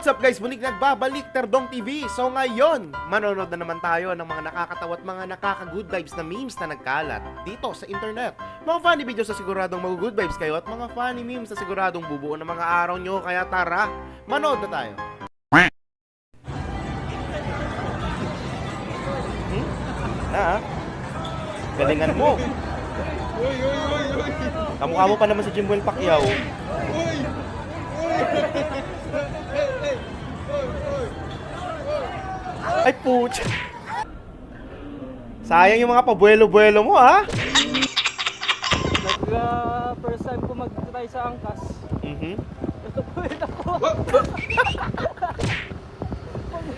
What's up guys? Muling nagbabalik Terdong TV. So ngayon, manonood na naman tayo ng mga nakakatawa at mga nakaka-good vibes na memes na nagkalat dito sa internet. Mga funny videos na siguradong mag-good vibes kayo at mga funny memes na siguradong bubuo ng mga araw nyo. Kaya tara, manood na tayo. Galingan mo. Kamukha mo pa naman si Jimwell Pacquiao. Ay pucha. Sayang yung mga pabuelo-buelo mo ha. First time ko mag-try sa angkas. Ito po yun ako.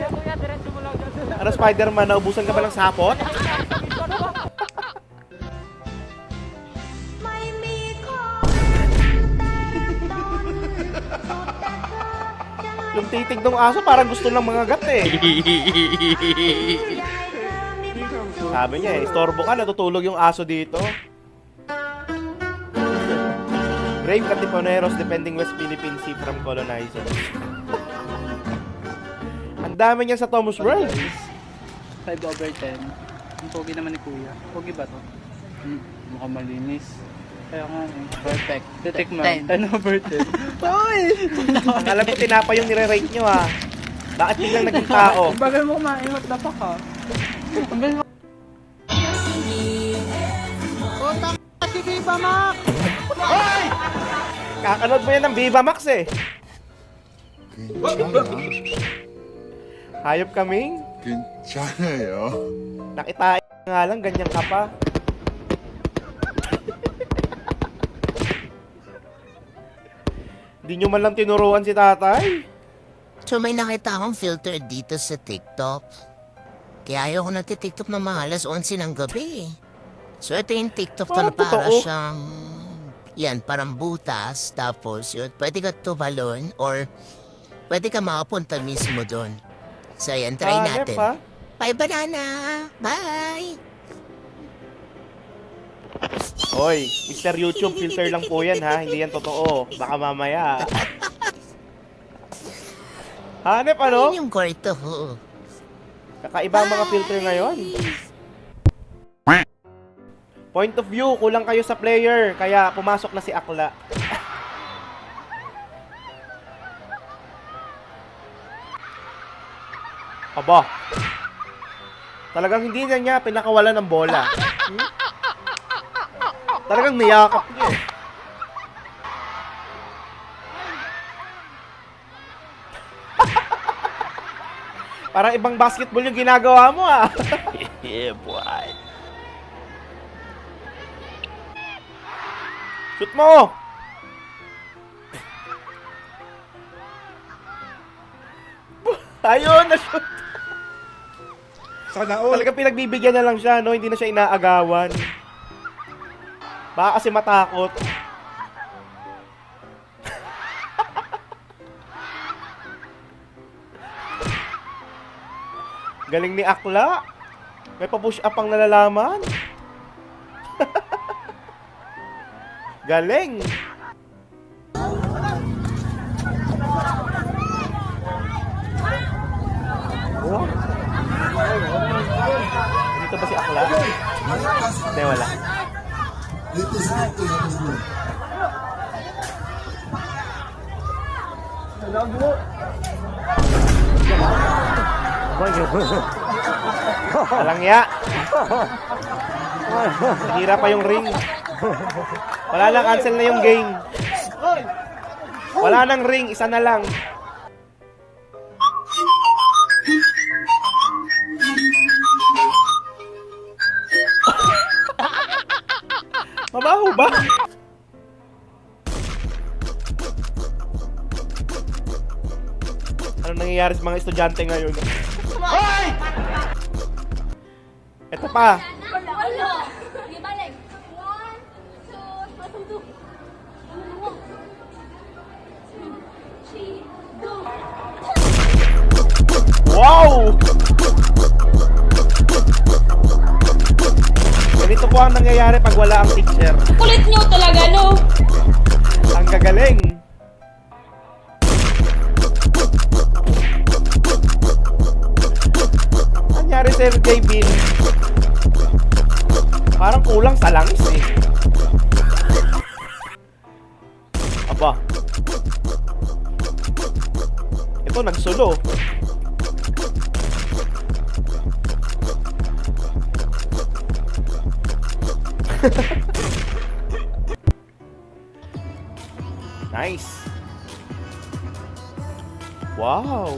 Kuya, diretso mo lang dyan. Ano Spider-Man, naubusan ka ba ng sapot? Yung titig ng aso parang gusto lang mga gat eh. Sabi niya eh, istorbo ka, natutulog yung aso dito. Brave Katipuneros defending West Philippine Sea from colonizers. Ang dami niya sa Thomas World. 5/10. Ang pogi naman ni Kuya. Pogi ba to? Mukhang malinis. Kaya nga eh. Perfect. Titikman. 10/10. Uy! Alam ko tinapa yung nire-rate nyo ha. Bakit biglang naging tao? Bagay mo kumain, what the fuck ha? Ang galing mo. Puta ka, sige ba, Mac? Hoy! Kakanood mo yan ng Viva Max eh. Hayop kaming. 괜찮아요. Nakita nga lang, ganyan ka pa. Hindi nyo man lang tinuruan si tatay. So may nakita akong filter dito sa TikTok. Kaya ayaw ko nagtitiktok ng mga alas 11 ng gabi. So ito yung TikTok na para totoo. siyang... Yan, parang butas. Tapos yun, pwede ka tumalon or pwede ka makapunta mismo doon. So yan, try natin. Pa? Bye, banana! Bye! Hoy, Mr. YouTube, filter lang po yan ha. Hindi yan totoo. Baka mamaya. Hanep ano? Ayun yung kwarto. Kakaiba ang mga filter ngayon. Point of view, kulang kayo sa player. Kaya pumasok na si Akla. Aba. Talagang hindi na niya pinakawalan ng bola. Talagang niyakap niya eh. Parang ibang basketball yung ginagawa mo ah. Yeah, boy. Shoot mo! Ayun, na-shoot! Sana all. Talagang pinagbibigyan na lang siya, no? Hindi na siya inaagawan. Baka kasi matakot. Galing ni Akla. May pa-push up ang nalalaman. Galing. Oh. Dito ba si Akla? Hindi, wala. Walang ya. Hira pa yung ring. Wala lang, cancel na yung game. Wala nang ring, isa na lang. Mabaho ba? Ano nangyayari sa mga estudyante ngayon? Hoy! Ito pa. Wow! Ganito po ang nangyayari pag wala ang teacher. Kulit nyo talaga, no? Ang gagaling. Sergey Bin. Parang kulang sa langis eh. Aba. Ito nagsulo. Nice. Wow.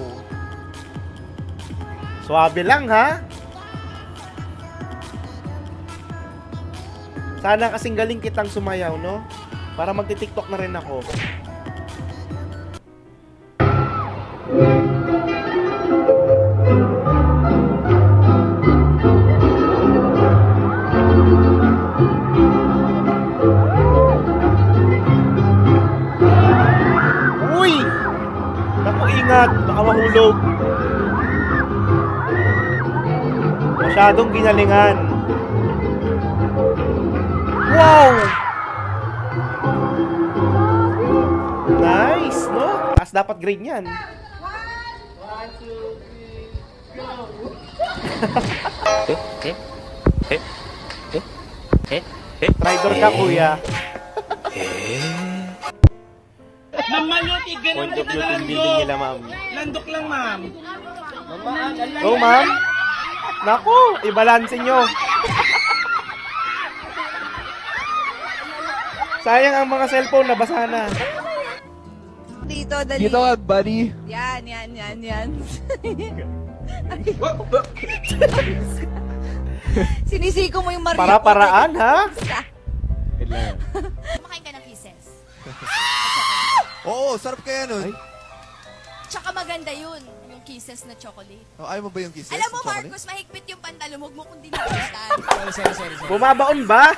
Suwabe lang ha. Sana kasing galing kitang sumayaw, no? Para magti-TikTok na rin ako. Uy! Naku, ingat. Baka mahulog. Masyadong ginalingan. Wow! Nice, no? As dapat grade niyan. 1, 2, 3, go! Tridor ka, kuya. Ma'am Maluti, ganun Point of kita view team na building nila, ma'am. Landok lang, ma'am. Oh, ma'am. Naku, ibalansin nyo. Sayang ang mga cellphone, nabasa na. Dito, dali. Dito ka, buddy. Yan. Sinisiko mo yung Maria. Para-paraan, ha? Kumakain ka ng kisses. Oo, sarap kaya nun. Ay. Tsaka maganda yun, yung kisses na chocolate. Oh, ayaw mo ba yung kisses? Alam mo, Chocolate? Marcos, mahigpit yung pantalumog mo kung di nagustuhan. Sorry. Bumabaon ba?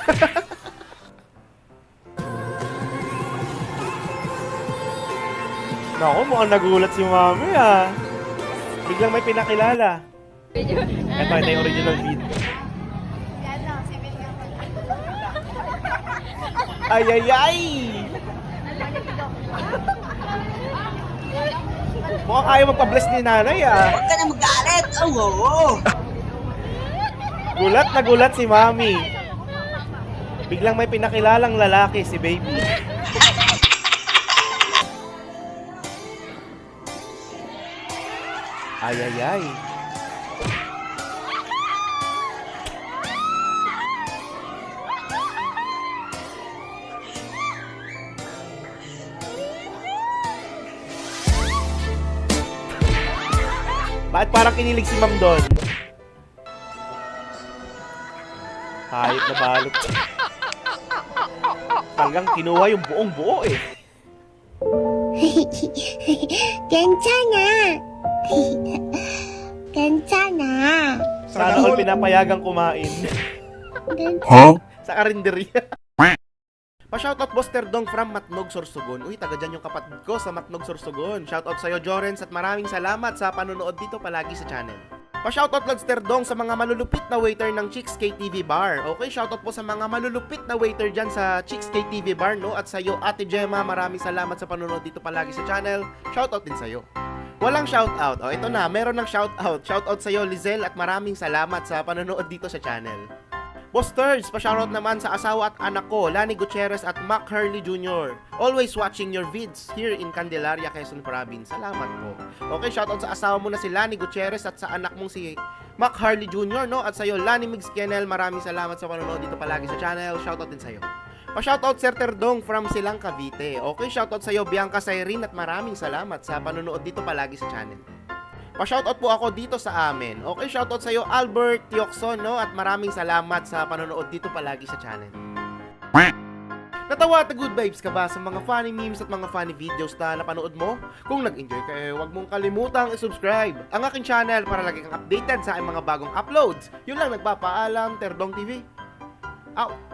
Naku, mukhang nagulat si mami, ah. Biglang may pinakilala. Ito yung original feed. Ay! Mukhang ayaw magpa-bless ni nanay, ah. Huwag ka na magalit. Oo. Gulat na gulat si mami. Biglang may pinakilalang lalaki, si baby. Ay. Bakit parang kinilig si ma'am doon? Hayop na balot. Talagang kinuha yung buong buo eh. 괜찮아. 괜찮아. Sana all pinapayagang kumain. Huh? Sa karinderya. Pa-shoutout Boss Terdong from Matnog, Sorsogon. Uy, taga dyan yung kapatid ko sa Matnog, Sorsogon. Shoutout sa'yo, Jorens, at maraming salamat sa panonood dito palagi sa channel. Pa-shoutout Lods Terdong sa mga malulupit na waiter ng Chicks KTV Bar. Okay, shoutout po sa mga malulupit na waiter dyan sa Chicks KTV Bar, no? At sa'yo, Ate Gemma, maraming salamat sa panonood dito palagi sa channel. Shoutout din sa'yo. Walang shoutout. O, ito na, meron ng shoutout. Shoutout sa'yo, Lizelle, at maraming salamat sa panonood dito sa channel. Boss Turds, pa-shoutout naman sa asawa at anak ko, Lani Gutierrez at Mac Hurley Jr. Always watching your vids here in Candelaria, Quezon Province. Salamat po. Okay, shoutout sa asawa mo na si Lani Gutierrez at sa anak mong si Mac Hurley Jr. No? At sa'yo, Lani Migs Kenel, maraming salamat sa panonood dito palagi sa channel. Shoutout din sa'yo. Pa-shoutout Sir Terdong from Silang Cavite. Okay, shoutout sa'yo, Bianca Sayrin, at maraming salamat sa panonood dito palagi sa channel. Pa-shoutout po ako dito sa amin. Okay, shoutout sa'yo, Albert Tiokson, no? At maraming salamat sa panonood dito palagi sa channel. Natawa at good vibes ka ba sa mga funny memes at mga funny videos na napanood mo? Kung nag-enjoy ka, huwag mong kalimutang i-subscribe ang aking channel para lagi kang updated sa aking mga bagong uploads. Yun lang, nagpapaalam, Terdong TV. Out!